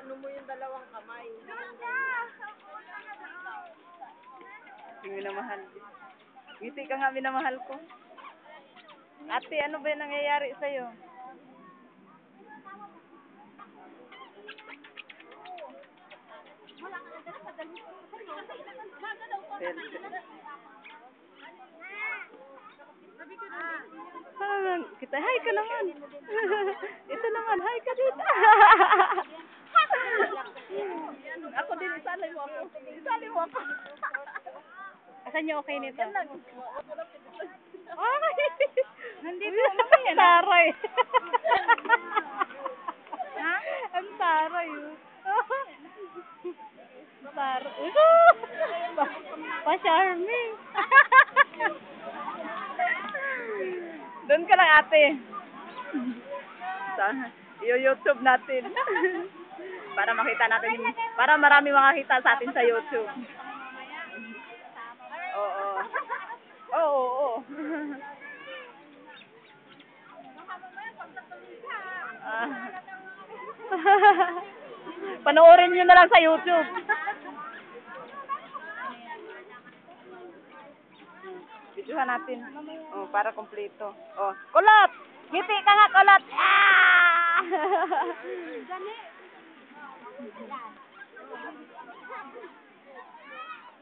ano mo yung dalawang kamay. Yung minamahal. Ngiti ka nga, minamahal ko. Ate, ano ba yung nangyayari sa'yo? Kita, hi ka naman. Ito naman, hi ka dito. Ako din, isalay mo ako. Isalay mo ako. Asan yung okay nito? Ay! Nandito naman yan. Taray. Ha? Ang taray. Taray. Pa-charming. Doon ka lang, ate. I-YouTube natin. Para makita natin, para marami makakita sa atin sa YouTube. Oo. Oo, oo. Panoorin nyo na lang sa YouTube. Videohan natin. Oh, para kompleto. Oh, kulot! Ngiti ka nga, kulot! Ah!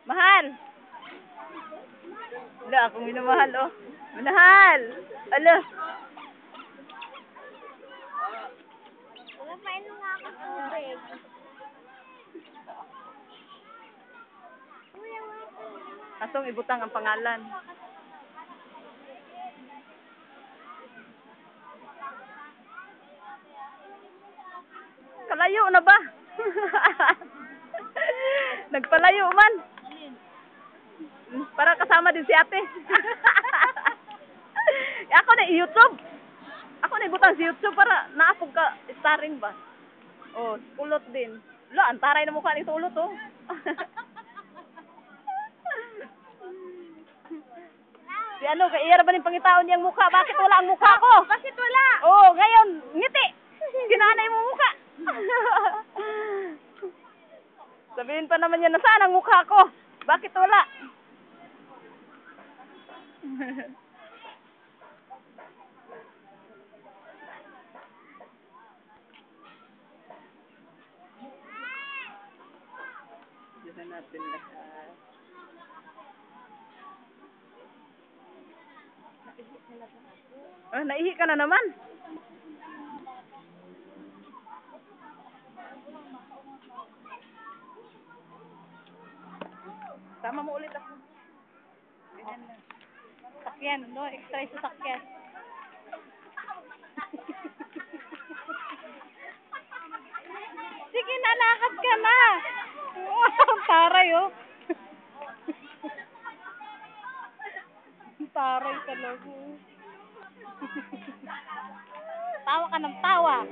Mahal! Wala akong minamahal, oh. Minahal! Ala! Kumain nga ako sa tubig. Asong ibutang ang pangalan. Kalayo na ba? Nagpalayo man. Para kasama din si ate. Ako na i-YouTube. Ako na ibutang si YouTube para naapog ka starring ba? Oh, kulot din. Lo, antaray na mukha ni tulot, oh. Si ano, kaiira ba ng pangitaon niyang mukha? Bakit wala ang mukha ko? Bakit wala? Oh, ngayon, ngiti. Kinanay mo mukha. Sabihin pa naman niya, nasaan ang mukha ko? Bakit wala? Diyan natin lahat. Oh, naihi ka na naman. Tama mo ulit ako. Ganyan na. Sakyan, no? Extra sa sakyan. Sige, nalakad ka na. Ang taray, oh. Ang taray talaga. Tawa ka ng tawa.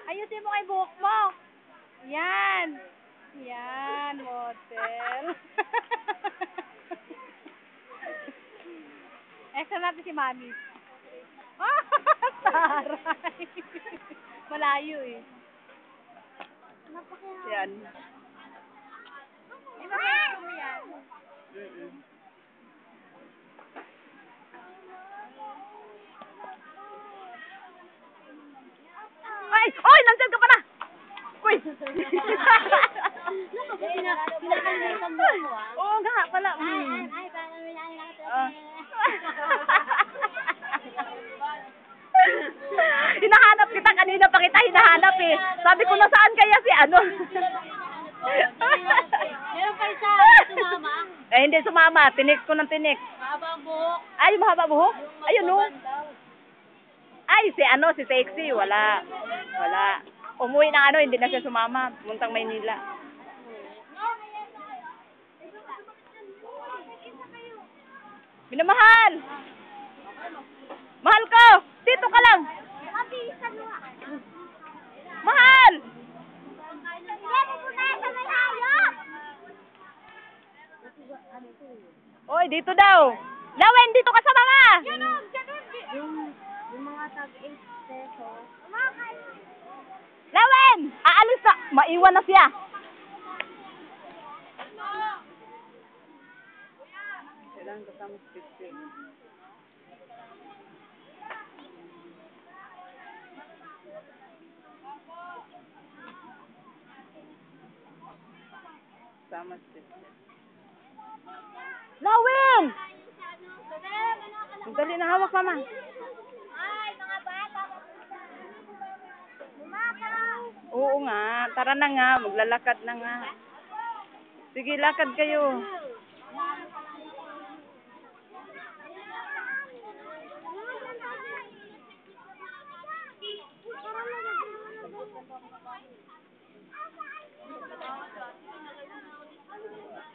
Ayusin mo kay buhok mo. Yan. Yan, model. Extra natin si Mami. Taray. Malayo eh. Yan. Yan. Ay! Oy! Nandiyan ka pa na! Uy! Pinakalimutan mo ako ah. Oo nga pala. Ay, paano mo lang Hinahanap kita kanina pa kita hinahanap eh. Sabi ko, nasaan kaya si ano? Meron pa isa, sumama. Eh, hindi sumama. Tinik ko ng tinik. Mahaba ang buhok. Ay, mahaba buhok? Ayun, no? Ay, si ano, si Sexy. Wala. Wala. Umuwi ng ano, hindi na siya sumama. Puntang Maynila. Minamahal! Mahal ko! Dito ka lang! Mahal! Oy, dito daw! Lawen, dito ka sa mama! Yung mga tag pesos. Lawen! Aalis na! Maiwan na siya. Kailangan kasama sa picture. Sama sa picture. Lawen! Ang dali na hawak, mama. Ay, mga bata. Bumaba. Oo nga. Tara na nga. Maglalakad na nga. Sige, lakad kayo.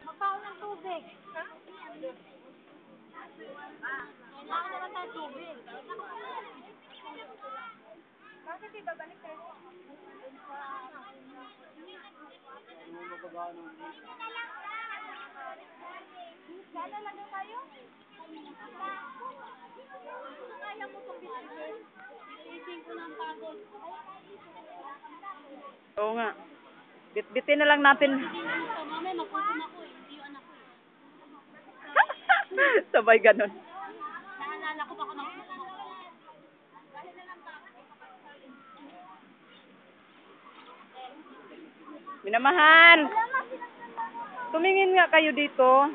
Magpaon ng tubig. Kailangan naman tayo tubig. Bakit ibabalik kayo? Sana lang tayo? Kaya mo itong bitisin. Bitisin ko ng pagod. Oo nga. Bitbitin na lang natin. Mamaya magkukum ako eh. Hindi yung anak ko eh. Sabay ganun. Naalala ko baka magkukum ako. Minamahal. Tumingin nga kayo dito.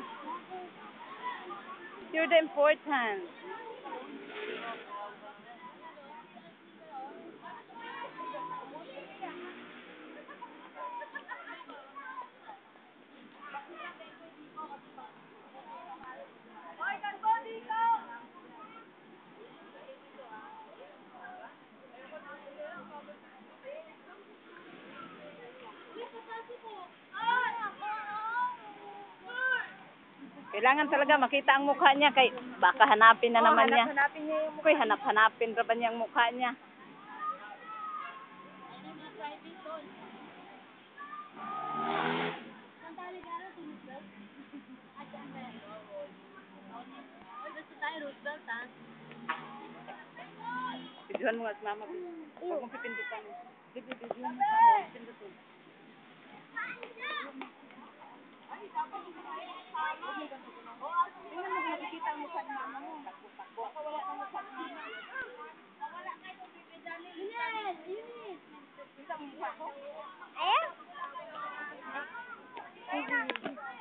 You're the important. Kailangan talaga makita ang mukha niya kay baka hanapin na naman niya. Hanapin niya yung Koy hanapin ra ba niya ang mukha niya? Videohan mo nga si mama. Huwag mong pipindutan. Videohan mo sa mama. Pindutin. Tingnan mo nakikita ang mukha ni mama mo. Baka wala kang mukha ni mama. Kita ang mukha ko? Ayan?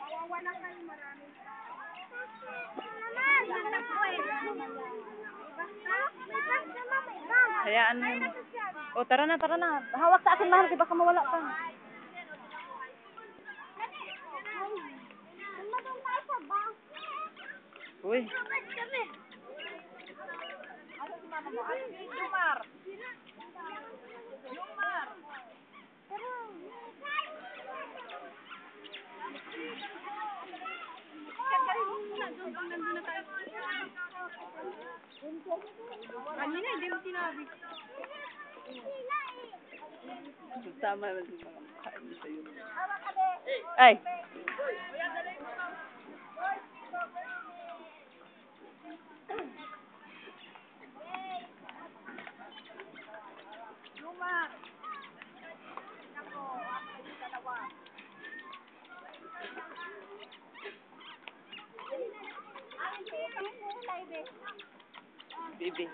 Kawawa na kayo marami. Hayaan mo yun. O, tara na. Hawak sa akin, mahal. Di baka mawala ka. Uy. Ano si mama mo? Ano si Lumar? Lumar! Kanina, hindi mo sinabi. Tama naman sa mga mukha niyo sa iyo. Ay! Lumar! Nako, ako yung dalawa. Bibi.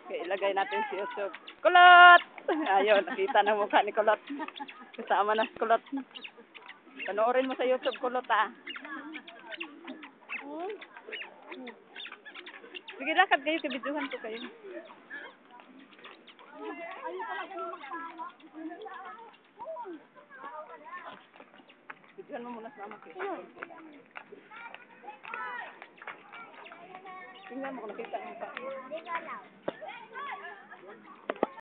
Okay, ilagay natin si Usok. Kulot! Ayun, nakita ng mukha ni Kulot. Kasama na si Kulot. Panoorin mo sa YouTube, Kulot, ah. Sige, lakad kayo. Kabiduhan ko kayo. Biduhan mo muna sa mama kayo. Tingnan mo kung nakita ang mukha. Hindi ka lang.